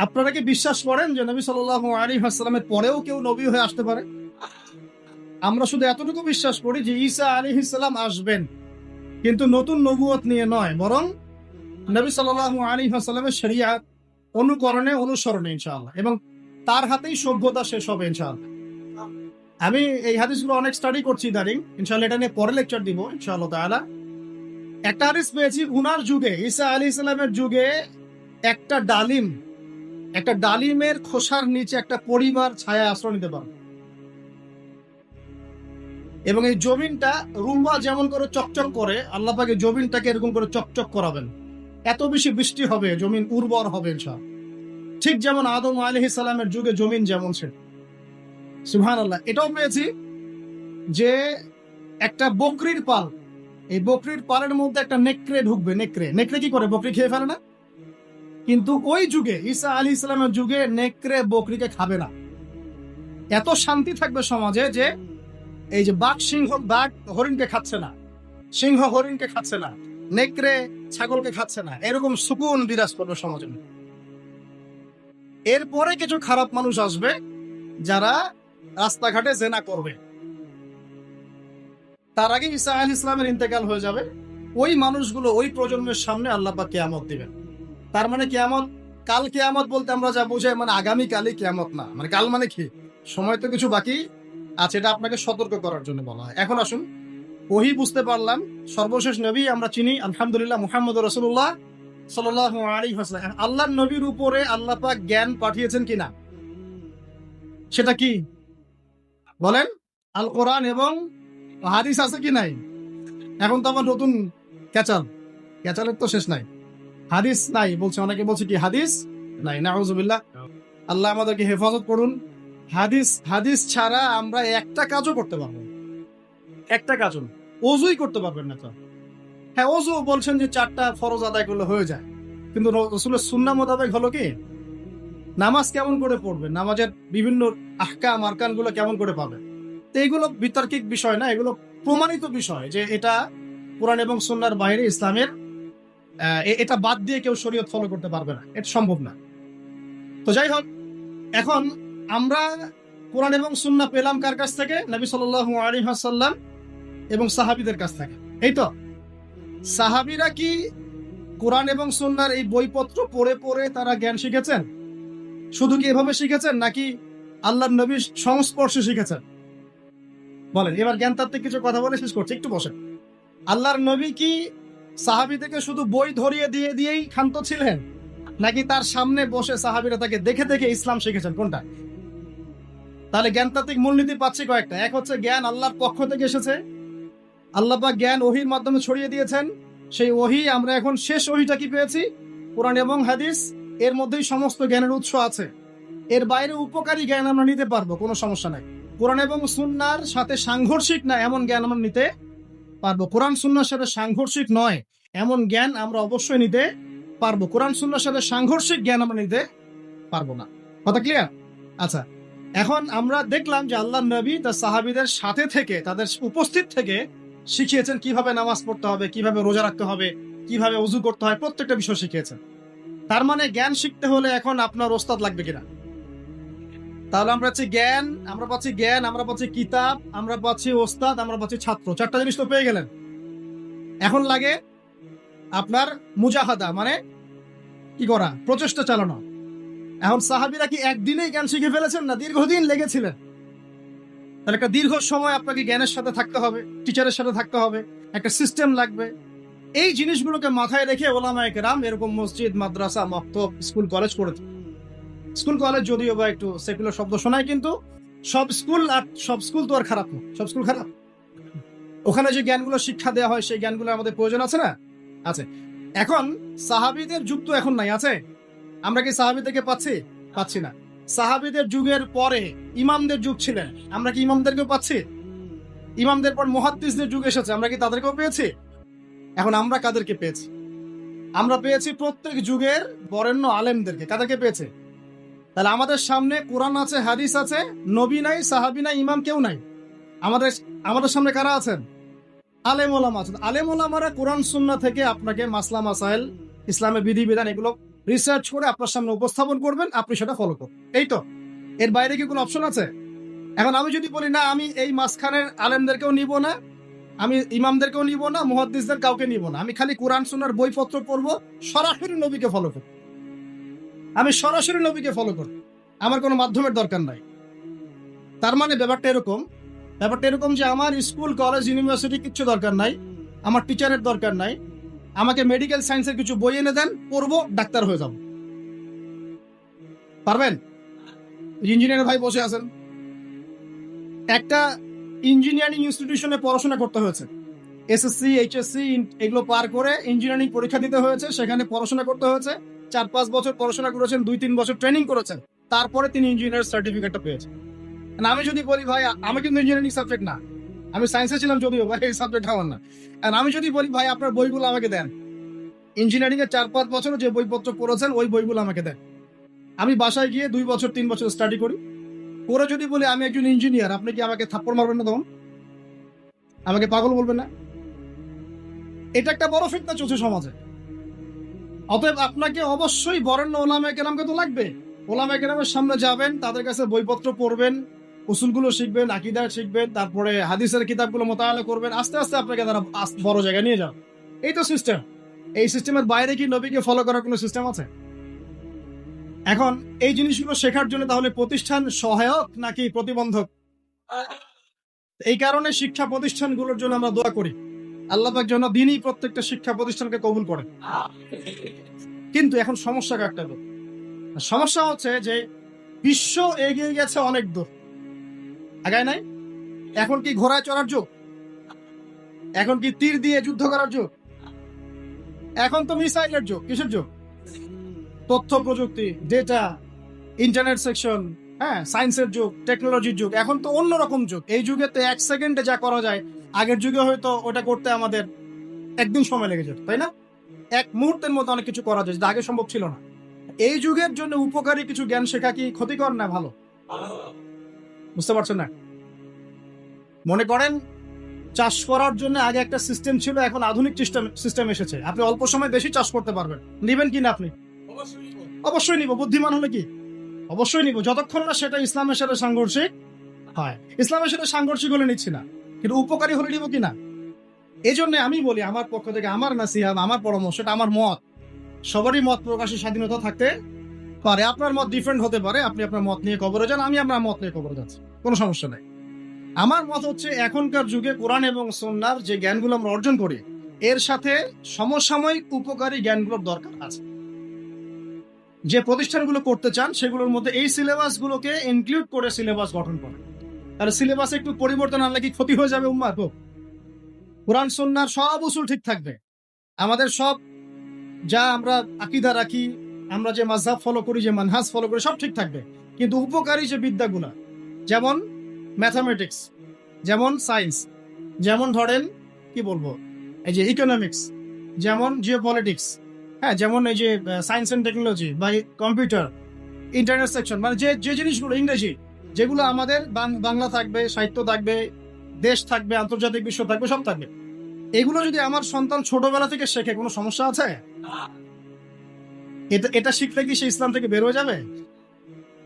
আপনারা কি বিশ্বাস করেন যে নবী সাল্লাল্লাহু আলাইহি ওয়াসাল্লামের পরেও কেউ নবী হয়ে আসতে পারে? আমরা শুধু এতটুকু বিশ্বাস করি যে ঈসা আলাইহিস সালাম আসবেন, কিন্তু নতুন নবুয়ত নিয়ে নয়, বরং নবী সাল্লাল্লাহু আলাইহি ওয়াসাল্লামের শরিয়াত অনুকরণে, অনুসরণে ইনশাআল্লাহ, এবং তার হাতেই সভ্যতা শেষ হবে ইনশাআল্লাহ। আমি এই হাদিসগুলো অনেক স্টাডি করছি ইদানিং, ইনশাআল্লাহ এটা নিয়ে পরে লেকচার দিব ইনশাআল্লাহ তাআলা। একটা হাদিস পেয়েছি, উনার যুগে, ঈসা আলাইহিস সালামের যুগে একটা ডালিমের খোসার নিচে একটা পরিবার ছায়া আশ্রয় নিতে পারবে, এবং এই জমিনটা রুম্বা যেমন করে চকচক করে, আল্লাহ পাক এই জমিনটাকে এরকম করে চকচক করাবেন। এত বেশি বৃষ্টি হবে, জমিন উর্বর হবে ইনশাআল্লাহ। ঠিক যেমন আদম আলাইহিস সালামের যুগে জমিন যেমন ছিল। সুবহানাল্লাহ। এটাও পেয়েছি যে একটা বকরির পাল, এই বকরির পালের মধ্যে একটা নেকড়ে ঢুকবে। নেকড়ে কি করে? বকরি খেয়ে ফেলে না? কিন্তু ওই যুগে, ঈসা আলাইহিস সালামের যুগে, নেকড়ে বকরিকে খাবে না। এত শান্তি থাকবে সমাজে যে এই যে বাঘ হরিণকে খাচ্ছে না, সিংহ হরিণকে খাচ্ছে না, নেকড়ে ছাগলকে খাচ্ছে না, এরকম সুকুন বিরাজ করবে সমাজে। এরপরে কিছু খারাপ মানুষ আসবে যারা রাস্তাঘাটে জেনা করবে। তার আগে ঈসা আলাইহিস সালামের ইন্তেকাল হয়ে যাবে। ওই মানুষগুলো, ওই প্রজন্মের সামনে আল্লাহ পাক কিয়ামত দিবেন। তার মানে কিয়ামত, কাল কিয়ামত বলতে আমরা যা বুঝাই, মানে আগামী কালই কিয়ামত না, মানে কাল মানে কি, সময় তো কিছু বাকি আছে, এটা আপনাকে সতর্ক করার জন্য বলা হয়। এখন আসুন, ওহী বুঝতে পারলাম, সর্বশেষ নবী আমরা চিনি আলহামদুলিল্লাহ মুহাম্মদুর রাসূলুল্লাহ সাল্লাল্লাহু আলাইহি ওয়াসাল্লাম। আল্লাহর নবীর উপরে আল্লাহ পাক জ্ঞান পাঠিয়েছেন কিনা, সেটা কি বলেন? আল কোরআন এবং হাদিস আছে কি নাই? এখন তো আমার নতুন ক্যাচালের তো শেষ নাই। হাদিস নাই বলছে, অনেকে বলছে কি হাদিস নাই। নাউযুবিল্লাহ, আল্লাহ আমাদেরকে হেফাজত করুন। হাদিস ছাড়া আমরা একটা কাজও করতে পারবো না, একটা কাজও না। ওযুই করতে পারবেন না তো। হ্যাঁ, ওযু বলছেন যে 4টা ফরজ আদায় করলে হয়ে যায়, কিন্তু রাসূলের সুন্নাহ মোতাবেক হলো কি, নামাজ কেমন করে পড়বেন, নামাজের বিভিন্ন আহকাম আরকান গুলো কেমন করে পাবেন। তো এইগুলো বিতার্কিক বিষয় না, এগুলো প্রমাণিত বিষয় যে এটা কোরআন এবং সুন্নাহর বাইরে ইসলামের, এটা বাদ দিয়ে কেউ শরীয়ত ফলো করতে পারবে না, এটা সম্ভব না। তো যাই হোক, এখন আমরা কোরআন এবং সুন্নাহ পেলাম কার কাছ থেকে? নবী সাল্লাল্লাহু আলাইহি ওয়াসাল্লাম এবং সাহাবীদের কাছ থেকে। এই তো, সাহাবীরা কি কোরআন এবং সুন্নাহর এই বইপত্র পড়ে পড়ে তারা জ্ঞান শিখেছেন? শুধু কি এভাবে শিখেছেন, নাকি আল্লাহর নবীর সংস্পর্শে শিখেছেন? বলেন। এবার জ্ঞানতাত্ত্বিক কিছু কথা বলে শেষ করছি, একটু বসেন। আল্লাহর নবী কি সাহাবীদেরকে শুধু বই ধরিয়ে দিয়েই ক্ষান্ত ছিলেন, নাকি তার সামনে বসে সাহাবীরা তাকে দেখে দেখে ইসলাম শিখেছেন? কোনটা? তাহলে জ্ঞানতাত্ত্বিক মূলনীতি পাচ্ছি কয়েকটা। এক হচ্ছে জ্ঞান আল্লাহর পক্ষ থেকে এসেছে, আল্লাহ পাক জ্ঞান ওহীর মাধ্যমে ছড়িয়ে দিয়েছেন। সেই ওহী আমরা এখন শেষ ওহীটা কি পেয়েছি? কোরআন এবং হাদিস। এর মধ্যেই সমস্ত জ্ঞানের উৎস আছে। এর বাইরে উপকারী জ্ঞান আমরা নিতে পারবো, কোনো সমস্যা নাই। কোরআন এবং সুন্নাহর সাথে সাংঘর্ষিক না এমন জ্ঞান আমরা নিতে পারবো। কোরআন সুন্নাহর সাথে সাংঘর্ষিক নয় এমন জ্ঞান আমরা অবশ্যই নিতে পারবো। কোরআন সুন্নাহর সাথে সাংঘর্ষিক জ্ঞান আমরা নিতে পারবো না। কথা ক্লিয়ার? আচ্ছা, এখন আমরা দেখলাম যে আল্লাহর নবী তার সাহাবীদের সাথে থেকে, তাদের উপস্থিত থেকে শিখিয়েছেন কিভাবে নামাজ পড়তে হবে, কিভাবে রোজা রাখতে হবে, কিভাবে ওযু করতে হয়, প্রত্যেকটা বিষয় শিখিয়েছেন। তার মানে জ্ঞান শিখতে হলে এখন আপনার ওস্তাদ লাগবে কিনা? তাহলে আমরা পাচ্ছি জ্ঞান, আমরা পাচ্ছি কিতাব, আমরা পাচ্ছি ওস্তাদ, আমরা পাচ্ছি ছাত্র। চারটা জিনিস তো পেয়ে গেলেন। এখন লাগে আপনার মুজাহাদা, মানে কি করা? প্রচেষ্টা চালানো। এখন সাহাবীরা কি একদিনেই জ্ঞান শিখে ফেলেছেন? না, দীর্ঘদিন লেগেছিলেন। তাহলে একটা দীর্ঘ সময় আপনাকে জ্ঞানের সাথে থাকতে হবে, টিচারের সাথে থাকতে হবে, একটা সিস্টেম লাগবে। এই জিনিসগুলোকে মাথায় রেখে ওলামায়ে কেরাম এরকম মসজিদ, মাদ্রাসা, মক্তব, স্কুল, কলেজ করেছে। স্কুল কলেজ যদিও বা একটু সেকুলার শব্দ শোনায়, কিন্তু সব স্কুল তো আর খারাপ না। সব স্কুল খারাপ? ওখানে যে জ্ঞানগুলো শিক্ষা দেওয়া হয় সেই জ্ঞানগুলো আমাদের প্রয়োজন আছে না? আছে। এখন সাহাবীদের যুগ তো এখন নাই, আছে? আমরা কি সাহাবী থেকে পাচ্ছি না। সাহাবীদের যুগের পরে ইমামদের যুগ ছিলেন, আমরা কি ইমামদেরকেও পাচ্ছি? ইমামদের পর মুহাদ্দিসদের যুগ এসেছে, আমরা কি তাদেরকেও পেয়েছি? এখন আমরা কাদেরকে পেয়েছি? আমরা পেয়েছি প্রত্যেক যুগের বরেণ্য আলেমদেরকে। কাদেরকে পেয়েছে? তাহলে আমাদের সামনে কোরআন আছে, হাদিস আছে, নবী নাই, সাহাবী নাই, ইমাম কেউ নাই। আমাদের সামনে কারা আছেন? আলেম ওলামা আছেন। আলেম ওলামারা কোরআন সুন্নাহ থেকে আপনাকে মাসলা মাসাইল, ইসলামের বিধিবিধান এগুলো রিসার্চ করে আপনার সামনে উপস্থাপন করবেন, আপনি সেটা ফলো করবেন। এই তো, এর বাইরে কি কোনো অপশন আছে? এখন আমি যদি বলি না, আমি এই মাঝখানের আলেমদেরকেও নিব না, আমি ইমামদেরকেও নিব না, মুহাদ্দিসদের কাউকে নিব না, আমি খালি কোরআন সুন্নাহর বইপত্র পড়বো, সরাসরি নবীকে ফলো করব, আমি সরাসরি নবীকে ফলো করব, আমার কোনো মাধ্যমের দরকার নাই। তার মানে ব্যাপারটা এরকম যে আমার স্কুল, কলেজ, ইউনিভার্সিটি কিচ্ছু দরকার নাই, আমার টিচারের দরকার নাই, আমাকে মেডিকেল সায়েন্সের কিছু বই এনে দেন, পড়বো, ডাক্তার হয়ে যাব। পারবেন? ইঞ্জিনিয়ার ভাই বসে আছেন, একটা ইঞ্জিনিয়ারিং ইনস্টিটিউশনে পড়াশোনা করতে হয়েছে, এসএসসি, এইচএসসি এগুলো পার করে ইঞ্জিনিয়ারিং পরীক্ষা দিতে হয়েছে, সেখানে পড়াশোনা করতে হয়েছে, 4-5 বছর পড়াশোনা করেছেন, 2-3 বছর ট্রেনিং করেছেন, তারপরে তিনি ইঞ্জিনিয়ার সার্টিফিকেটটা পেয়েছেন। আমি যদি বলি ভাই, আমি কিন্তু ইঞ্জিনিয়ারিং সাবজেক্ট না, আমি সায়েন্সে ছিলাম যদিও, ভাই এই সাবজেক্ট আমার না, আর আমি যদি বলি ভাই আপনার বইগুলো আমাকে দেন, ইঞ্জিনিয়ারিং এর 4-5 বছর যে বইপত্র পড়েছেন ওই বইগুলো আমাকে দেন, আমি বাসায় গিয়ে 2 বছর 3 বছর স্টাডি করি, করে যদি বলি আমি একজন ইঞ্জিনিয়ার, আপনি কি আমাকে থাপ্পড় মারবেন না? তখন আমাকে পাগল বলবেন না? এটা একটা বড় ফিতনা চলছে সমাজে। অতএব আপনাকে অবশ্যই বরেণ্য ওলামায়ে কেরামকে তো লাগবে। ওলামায়ে কেরামের সামনে যাবেন, তাদের কাছে বইপত্র পড়বেন, উসুলগুলো শিখবেন, আকীদা শিখবেন, তারপরে হাদিসের কিতাবগুলো মোতালা করবেন, আস্তে আস্তে আপনাকে তারা বড় জায়গায় নিয়ে যান। এই তো সিস্টেম। এই সিস্টেমের বাইরে কি নবীকে ফলো করার কোনো সিস্টেম আছে? এখন এই জিনিসগুলো শেখার জন্য তাহলে প্রতিষ্ঠান সহায়ক নাকি প্রতিবন্ধক? এই কারণে শিক্ষা প্রতিষ্ঠানগুলোর জন্য আমরা দোয়া করি, আল্লাহ পাক যেন দিনই প্রত্যেকটা শিক্ষা প্রতিষ্ঠানকে কবুল করেন। কিন্তু এখন সমস্যা একটা, সমস্যা হচ্ছে যে বিশ্ব এগিয়ে গেছে অনেক দূর, আগায় নাই। এখন কি ঘোড়ায় চড়ার যুগ? এখন কি তীর দিয়ে যুদ্ধ করার যুগ? এখন তো মিসাইলের যুগ। কিসের যুগ? তথ্য প্রযুক্তি, ডেটা, ইন্টারনেট সেকশন, হ্যাঁ, সায়েন্সের যুগ, টেকনোলজির যুগ। এখন তো অন্যরকম যুগ। এই যুগে তো 1 সেকেন্ডে যা করা যায়, আগের যুগে হয়তো ওটা করতে আমাদের একদিন সময় লেগে যেত, তাই না? 1 মুহূর্তের মধ্যে অনেক কিছু করা যায়, যেটা আগে সম্ভব ছিল না। এই যুগের জন্য উপকারী কিছু জ্ঞান শেখা কি ক্ষতিকর না ভালো? বুঝতে পারছেন না? মনে করেন চাষ করার জন্য আগে একটা সিস্টেম ছিল, এখন আধুনিক সিস্টেম এসেছে, আপনি অল্প সময় বেশি চাষ করতে পারবেন। নিবেন কি না আপনি? অবশ্যই নিব। বুদ্ধিমান হলে কি অবশ্যই নিব, যতক্ষণ না সেটা ইসলামের সাথে সাংঘর্ষিক হয়। ইসলামের সাথে সাংঘর্ষিক হলে নিচ্ছি না, কিন্তু উপকারী হলে নিব কিনা। এই জন্য আমি বলি, আমার পক্ষ থেকে আমার নাসিহত, আমার পরামর্শ, এটা আমার মত, সবারই মত প্রকাশের স্বাধীনতা থাকতে পারে। আপনার মত ডিফারেন্ট হতে পারে, আপনি আপনার মত নিয়ে কবরে যান, আমি আমার মত নিয়ে কবরে যাচ্ছি, কোনো সমস্যা নাই। আমার মত হচ্ছে এখনকার যুগে কোরআন এবং সুন্নাহর যে জ্ঞানগুলো আমরা অর্জন করি, এর সাথে সমসাময়িক উপকারী জ্ঞানগুলোর দরকার আছে। যে প্রতিষ্ঠানগুলো করতে চান সেগুলোর মধ্যে এই সিলেবাসগুলোকে ইনক্লুড করে সিলেবাস গঠন করে। তাহলে সিলেবাসে একটু পরিবর্তন আনলে কি ক্ষতি হয়ে যাবে উম্মার? কোরআন সুন্নাহর সব উসুল ঠিক থাকবে। আমাদের সব যা আমরা আকীদা রাখি, আমরা যে মাযহাব ফলো করি, যে মানহাজ ফলো করি, সব ঠিক থাকবে। কিন্তু উপকারী যে বিদ্যাগুলা, যেমন ম্যাথামেটিক্স, যেমন সায়েন্স, যেমন ধরেন কি বলবো, এই যে ইকোনমিক্স, যেমন জিওপলিটিক্স, হ্যাঁ, যেমন এই যে সায়েন্স এন্ড টেকনোলজি বা কম্পিউটার, ইন্টারনেট সেকশন, মানে যে যে জিনিসগুলো ইংরেজি, যেগুলো আমাদের বাংলা থাকবে, সাহিত্য থাকবে, দেশ থাকবে, আন্তর্জাতিক বিশ্ব থাকবে, সব থাকবে। এগুলো যদি আমার সন্তান ছোটবেলা থেকে শেখে, কোনো সমস্যা আছে? এটা এটা শিখলে কি সে ইসলাম থেকে বের হয়ে যাবে?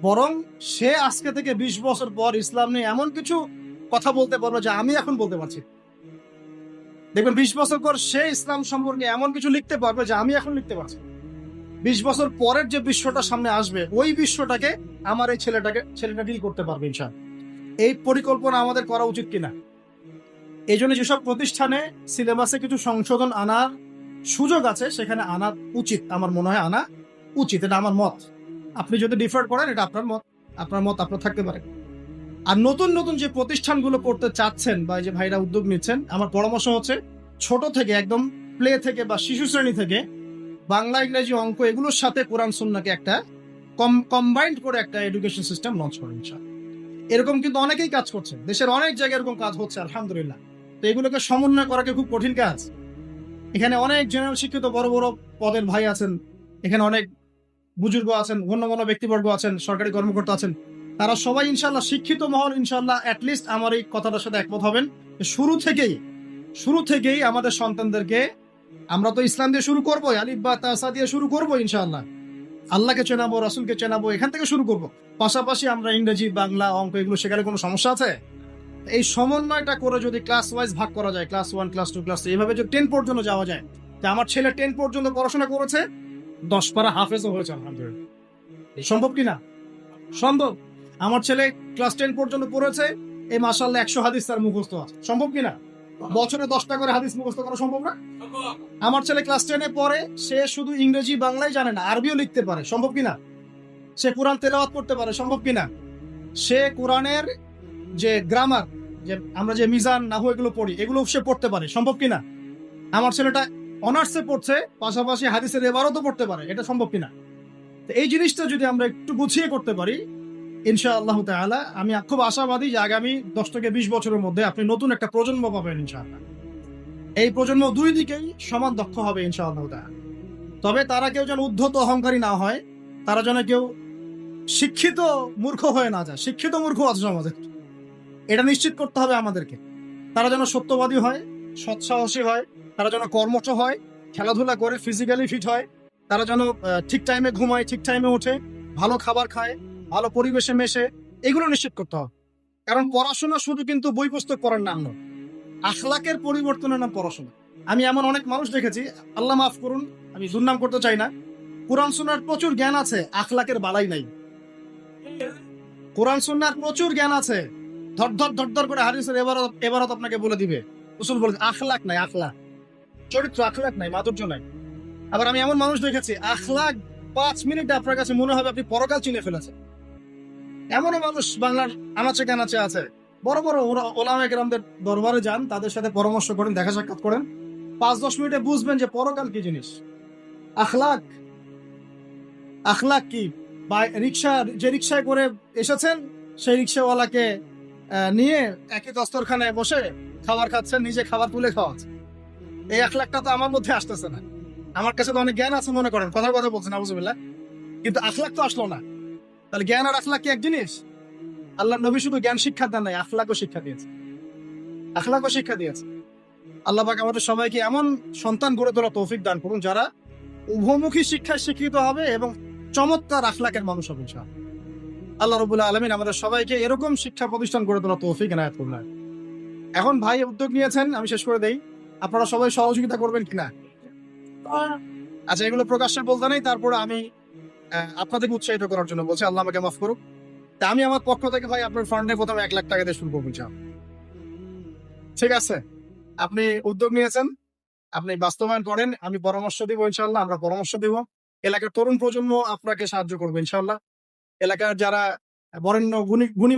বরং সে আজকে থেকে 20 বছর পর ইসলাম নিয়ে এমন কিছু কথা বলতে পারবে যে আমি এখন বলতে পারছি। দেখবেন 20 বছর পর সে ইসলাম সম্পর্কে এমন কিছু লিখতে পারবে যে আমি এখন লিখতে পারছি। 20 বছর পরের যে বিশ্বটা সামনে আসবে, ওই বিশ্বটাকে আমার এই ছেলেটা ডিল করতে পারবে ইনশাআল্লাহ। এই পরিকল্পনা আমাদের করা উচিত কিনা? এই জন্য যেসব প্রতিষ্ঠানে সিলেবাসে কিছু সংশোধন আনার সুযোগ আছে, সেখানে আনা উচিত, আমার মনে হয় আনা উচিত। এটা আমার মত। আপনি যদি ডিফার করেন, এটা আপনার মত, আপনার থাকতে পারে। আর নতুন নতুন যে প্রতিষ্ঠানগুলো করতে চাচ্ছেন বা এই যে ভাইরা উদ্যোগ নিচ্ছেন, আমার পরামর্শ হচ্ছে ছোট থেকে, একদম প্লে থেকে বা শিশু শ্রেণী থেকে বাংলা, ইংরেজি, অঙ্ক এগুলোর সাথে কোরআন সুন্নাহকে একটা কম্বাইন্ড করে একটা এডুকেশন সিস্টেম লঞ্চ করেন ইনশাআল্লাহ। এরকম কিন্তু অনেকেই কাজ করছে, দেশের অনেক জায়গায় এরকম কাজ হচ্ছে আলহামদুলিল্লাহ। তো এগুলোকে সমন্বয় করা কি খুব কঠিন কাজ? এখানে অনেক জেনারেল শিক্ষিত বড় বড় পদের ভাই আছেন, এখানে অনেক বুজুর্গ আছেন, গণ্যমান্য ব্যক্তিবর্গ আছেন, সরকারি কর্মকর্তা আছেন। তারা সবাই ইনশাআল্লাহ শিক্ষিত মহল, ইনশাআল্লাহ অ্যাটলিস্ট আমার এই কথাটার সাথে একমত হবেন। শুরু থেকেই আমাদের সন্তানদেরকে, আমরা তো ইসলাম দিয়ে শুরু করবো, আলিফ বা তাসা দিয়ে শুরু করবো ইনশাআল্লাহ। আল্লাহকে চেনাবো, রাসূলকে চেনাবো, এখান থেকে শুরু করব। পাশাপাশি আমরা ইংরেজি, বাংলা, অঙ্ক এগুলো শেখালে কোনো সমস্যা আছে? এই সমন্বয়টা করে যদি ক্লাস ওয়াইজ ভাগ করা যায়, ক্লাস 1, ক্লাস 2, ক্লাস 3, এভাবে যদি 10 পর্যন্ত যাওয়া যায়, যে আমার ছেলে 10 পর্যন্ত পড়াশোনা করেছে, 10 পারা হাফেজও হয়েছে আলহামদুলিল্লাহ। সম্ভব কিনা? সম্ভব। আমার ছেলে ক্লাস 10 পর্যন্ত পড়েছে, এই মাশাআল্লাহ 100 হাদিস তার মুখস্থ আছে। সম্ভব কিনা? বছরে 10টা করে হাদিস মুখস্থ করা সম্ভব না? আমার ছেলে ক্লাস 10-এ পড়ে, সে শুধু ইংরেজি বাংলাই জানে না, আরবিও লিখতে পারে। সম্ভব কিনা? সে কোরআন তেলাওয়াত করতে পারে। সম্ভব কিনা? সে কোরআনের যে গ্রামার, যে আমরা যে মিজান, নাহু এগুলো পড়ি, এগুলো সে পড়তে পারে। সম্ভব কিনা? আমার ছেলেটা অনার্সে পড়ছে, পাশাপাশি হাদিসের এবারও তো পড়তে পারে। এটা সম্ভব কিনা? তো এই জিনিসটা যদি আমরা একটু গুছিয়ে করতে পারি, ইনশাআল্লাহ তাআলা, আমি খুব আশাবাদী যে আগামী 10 থেকে 20 বছরের মধ্যে আপনি নতুন একটা প্রজন্ম পাবেন ইনশাআল্লাহ। এই প্রজন্ম দুই দিকেই সমান দক্ষ হবে ইনশাআল্লাহ তাআলা। তবে তারা কেউ যেন উদ্ধত অহংকারী না হয়, তারা যেন কেউ শিক্ষিত মূর্খ হয়ে না যায়। শিক্ষিত মূর্খ আছে সমাজে, এটা নিশ্চিত করতে হবে আমাদেরকে। তারা যেন সত্যবাদী হয়, সৎসাহসী হয়, তারা যেন কর্মঠ হয়, খেলাধুলা করে ফিজিক্যালি ফিট হয়, তারা যেন ঠিক টাইমে ঘুমায়, ঠিক টাইমে ওঠে, ভালো খাবার খায়, ভালো পরিবেশে মেশে, এগুলো নিশ্চিত করতে হবে। কারণ পড়াশোনা শুধু কিন্তু বই পুস্তক পড়ার নাম নয়, আখলাকের পরিবর্তনের নাম পড়াশোনা। আমি এমন অনেক মানুষ দেখেছি, আল্লাহ মাফ করুন, আমি দুর্নাম করতে চাই না, কোরআন সুন্নাহর প্রচুর জ্ঞান আছে, আখলাকের বালাই নাই। কোরআন সুন্নাহর প্রচুর জ্ঞান আছে, ধর করে হাদিসের এবারত আপনাকে বলে দিবে, রাসূল বলে, আখলাক নাই, আখলাক, চরিত্র, আখলাক নাই, মাধুর্য নাই। আবার আমি এমন মানুষ দেখেছি, আখলাক 5 মিনিটে আপনার কাছে মনে হবে আপনি পরকাল চিনে ফেলেছেন। এমনও মানুষ বাংলার আনাচে কানাচে আছে। বড় বড় ওলামায়ে কেরামদের দরবারে যান, তাদের সাথে পরামর্শ করেন, দেখা সাক্ষাৎ করেন, 5-10 মিনিটে বুঝবেন যে পরকাল কি জিনিস। আখলাক, আখলাক কি? বা যে রিক্সায় করে এসেছেন, সেই রিক্সাওয়ালাকে নিয়ে একই দস্তরখানে বসে খাবার খাচ্ছেন, নিজে খাবার তুলে খাওয়াচ্ছেন। এই আখলাকটা তো আমার মধ্যে আসতেছে না। আমার কাছে তো অনেক জ্ঞান আছে মনে করেন, কথার কথা বলছেন নাউজুবিল্লাহ, কিন্তু আখলাক তো আসলো না। তাহলে জ্ঞান আর আখলাক কি এক জিনিস? আল্লাহ নবী শুধু জ্ঞান শিক্ষা দেন নাই, আখলাকও শিক্ষা দিয়েছে, আখলাকও শিক্ষা দিয়েছে। আল্লাহ পাক আমাদের সবাইকে এমন সন্তান গড়ে তোলা তৌফিক দান করুন, যারা উভমুখী শিক্ষায় শিক্ষিত হবে এবং চমৎকার আখলাকের মানুষ হবে ইনশাআল্লাহ। আল্লাহ রাব্বুল আলামিন আমাদের সবাইকে এরকম শিক্ষা প্রতিষ্ঠান গড়ে তোলা তৌফিক এনায়েত করুন। এখন ভাই উদ্যোগ নিয়েছেন, আমি শেষ করে দেই, আপনারা সবাই সহযোগিতা করবেন কিনা? আচ্ছা, এগুলো প্রকাশ্যে বলতে নেই, তারপরে আমি আপনাদেরকে উৎসাহিত করার জন্য বলছি, আল্লাহ আমাকে মাফ করুক। তা আমি আমার পক্ষ থেকে ভাই আপনার ফান্ডে প্রথমে 1 লাখ টাকা দিয়ে শুরু করবো ইনশাআল্লাহ। ঠিক আছে? আপনি উদ্যোগ নিয়েছেন, আপনি বাস্তবায়ন করেন, আমি পরামর্শ দিব ইনশাআল্লাহ, আমরা পরামর্শ দিব। এলাকার তরুণ প্রজন্ম আপনাকে সাহায্য করবে ইনশাআল্লাহ। এলাকার যারা বরেণ্য গুণী